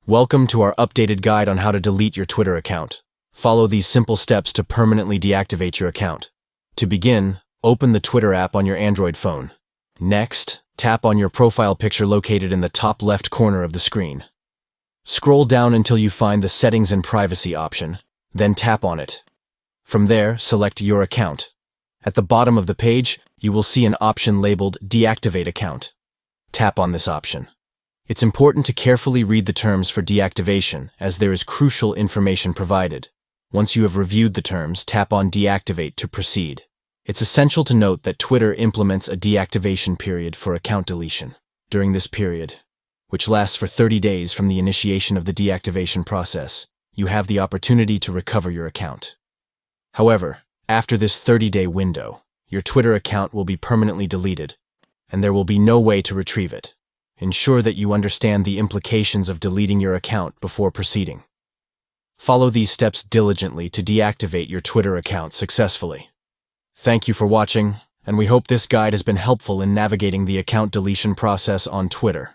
Welcome to our updated guide on how to delete your Twitter account. Follow these simple steps to permanently deactivate your account. To begin, open the Twitter app on your Android phone. Next, tap on your profile picture located in the top left corner of the screen. Scroll down until you find the Settings and Privacy option, then tap on it. From there, select Your Account. At the bottom of the page, you will see an option labeled Deactivate Account. Tap on this option. It's important to carefully read the terms for deactivation, as there is crucial information provided. Once you have reviewed the terms, tap on Deactivate to proceed. It's essential to note that Twitter implements a deactivation period for account deletion. During this period, which lasts for 30 days from the initiation of the deactivation process, you have the opportunity to recover your account. However, after this 30-day window, your Twitter account will be permanently deleted, and there will be no way to retrieve it. Ensure that you understand the implications of deleting your account before proceeding. Follow these steps diligently to deactivate your Twitter account successfully. Thank you for watching, and we hope this guide has been helpful in navigating the account deletion process on Twitter.